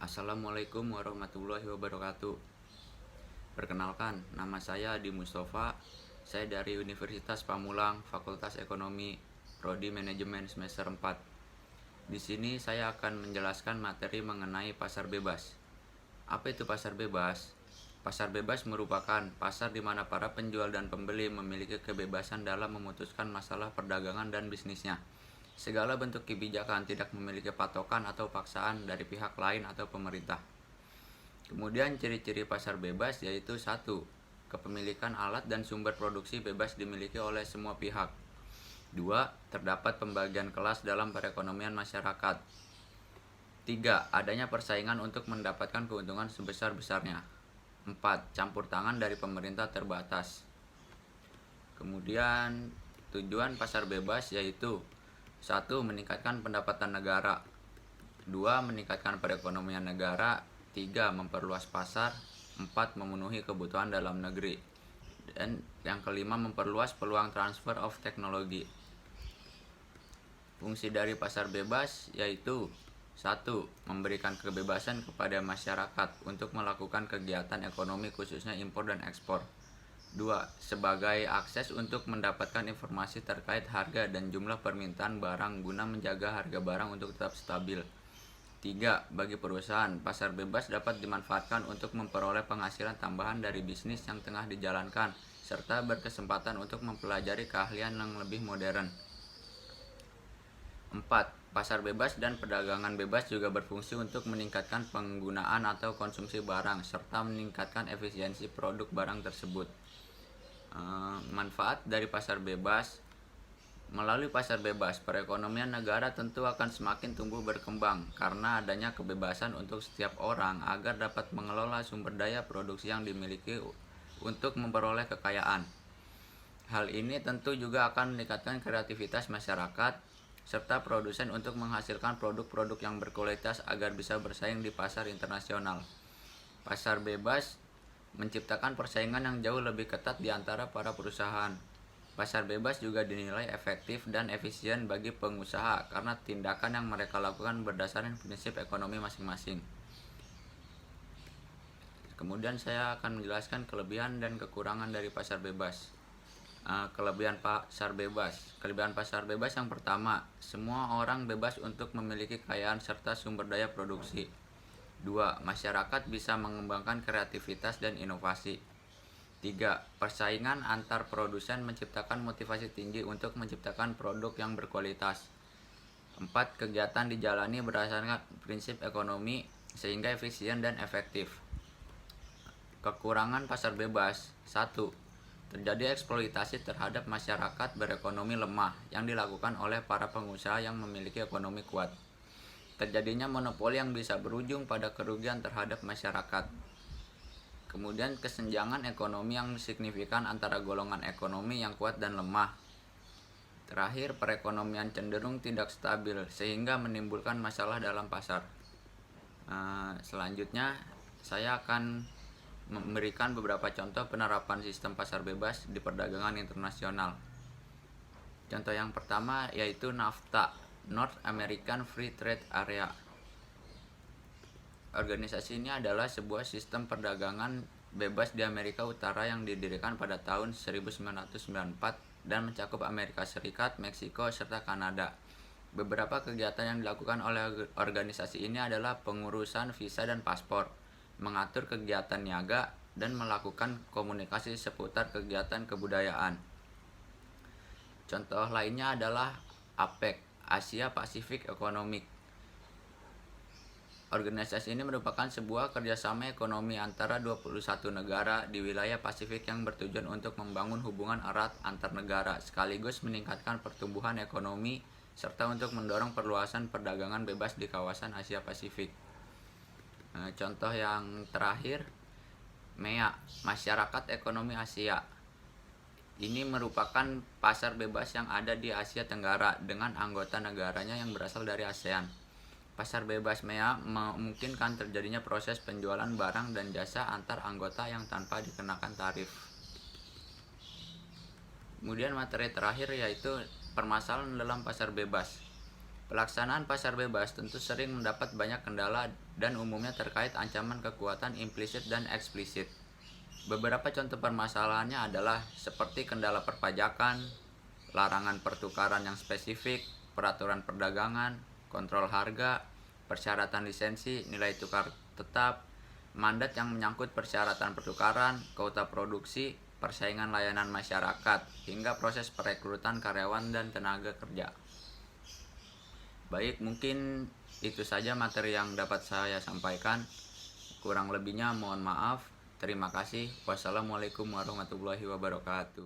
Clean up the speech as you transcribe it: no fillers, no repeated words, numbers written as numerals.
Assalamualaikum warahmatullahi wabarakatuh. Perkenalkan, nama saya Adi Mustafa. Saya dari Universitas Pamulang, Fakultas Ekonomi, Prodi Manajemen semester 4. Di sini saya akan menjelaskan materi mengenai pasar bebas. Apa itu pasar bebas? Pasar bebas merupakan pasar di mana para penjual dan pembeli memiliki kebebasan dalam memutuskan masalah perdagangan dan bisnisnya. Segala bentuk kebijakan tidak memiliki patokan atau paksaan dari pihak lain atau pemerintah. Kemudian ciri-ciri pasar bebas yaitu 1. Kepemilikan alat dan sumber produksi bebas dimiliki oleh semua pihak. 2. Terdapat pembagian kelas dalam perekonomian masyarakat. 3. Adanya persaingan untuk mendapatkan keuntungan sebesar-besarnya. 4. Campur tangan dari pemerintah terbatas. Kemudian tujuan pasar bebas yaitu 1. Meningkatkan pendapatan negara. 2. Meningkatkan perekonomian negara. 3. Memperluas pasar. 4. Memenuhi kebutuhan dalam negeri. Dan yang kelima, memperluas peluang transfer of teknologi. Fungsi dari pasar bebas yaitu 1. Memberikan kebebasan kepada masyarakat untuk melakukan kegiatan ekonomi khususnya impor dan ekspor. 2. Sebagai akses untuk mendapatkan informasi terkait harga dan jumlah permintaan barang guna menjaga harga barang untuk tetap stabil. 3. Bagi perusahaan, pasar bebas dapat dimanfaatkan untuk memperoleh penghasilan tambahan dari bisnis yang tengah dijalankan, serta berkesempatan untuk mempelajari keahlian yang lebih modern. 4. Pasar bebas dan perdagangan bebas juga berfungsi untuk meningkatkan penggunaan atau konsumsi barang, serta meningkatkan efisiensi produk barang tersebut. Manfaat dari pasar bebas. Melalui pasar bebas, perekonomian negara tentu akan semakin tumbuh berkembang karena adanya kebebasan untuk setiap orang agar dapat mengelola sumber daya produksi yang dimiliki untuk memperoleh kekayaan. Hal ini tentu juga akan meningkatkan kreativitas masyarakat serta produsen untuk menghasilkan produk-produk yang berkualitas agar bisa bersaing di pasar internasional. Pasar bebas menciptakan persaingan yang jauh lebih ketat di antara para perusahaan. Pasar bebas juga dinilai efektif dan efisien bagi pengusaha karena tindakan yang mereka lakukan berdasarkan prinsip ekonomi masing-masing. Kemudian saya akan menjelaskan kelebihan dan kekurangan dari pasar bebas. Kelebihan pasar bebas. Kelebihan pasar bebas yang pertama, semua orang bebas untuk memiliki kekayaan serta sumber daya produksi. 2. Masyarakat bisa mengembangkan kreativitas dan inovasi. 3. Persaingan antar produsen menciptakan motivasi tinggi untuk menciptakan produk yang berkualitas. 4. Kegiatan dijalani berdasarkan prinsip ekonomi sehingga efisien dan efektif. Kekurangan pasar bebas. 1. Terjadi eksploitasi terhadap masyarakat berekonomi lemah yang dilakukan oleh para pengusaha yang memiliki ekonomi kuat. Terjadinya monopoli yang bisa berujung pada kerugian terhadap masyarakat. Kemudian kesenjangan ekonomi yang signifikan antara golongan ekonomi yang kuat dan lemah. Terakhir, perekonomian cenderung tidak stabil sehingga menimbulkan masalah dalam pasar. Selanjutnya, saya akan memberikan beberapa contoh penerapan sistem pasar bebas di perdagangan internasional. Contoh yang pertama yaitu NAFTA, North American Free Trade Area. Organisasi ini adalah sebuah sistem perdagangan bebas di Amerika Utara yang didirikan pada tahun 1994 dan mencakup Amerika Serikat, Meksiko, serta Kanada. Beberapa kegiatan yang dilakukan oleh organisasi ini adalah pengurusan visa dan paspor, mengatur kegiatan niaga, dan melakukan komunikasi seputar kegiatan kebudayaan. Contoh lainnya adalah APEC, Asia Pacific Economic. Organisasi ini merupakan sebuah kerjasama ekonomi antara 21 negara di wilayah Pasifik yang bertujuan untuk membangun hubungan erat antar negara sekaligus meningkatkan pertumbuhan ekonomi serta untuk mendorong perluasan perdagangan bebas di kawasan Asia Pasifik. Contoh yang terakhir, MEA, Masyarakat Ekonomi Asia. Ini merupakan pasar bebas yang ada di Asia Tenggara dengan anggota negaranya yang berasal dari ASEAN. Pasar bebas MEA memungkinkan terjadinya proses penjualan barang dan jasa antar anggota yang tanpa dikenakan tarif. Kemudian materi terakhir yaitu permasalahan dalam pasar bebas. Pelaksanaan pasar bebas tentu sering mendapat banyak kendala dan umumnya terkait ancaman kekuatan implisit dan eksplisit. Beberapa contoh permasalahannya adalah seperti kendala perpajakan, larangan pertukaran yang spesifik, peraturan perdagangan, kontrol harga, persyaratan lisensi, nilai tukar tetap, mandat yang menyangkut persyaratan pertukaran, kuota produksi, persaingan layanan masyarakat, hingga proses perekrutan karyawan dan tenaga kerja. Baik, mungkin itu saja materi yang dapat saya sampaikan. Kurang lebihnya mohon maaf. Terima kasih. Wassalamualaikum warahmatullahi wabarakatuh.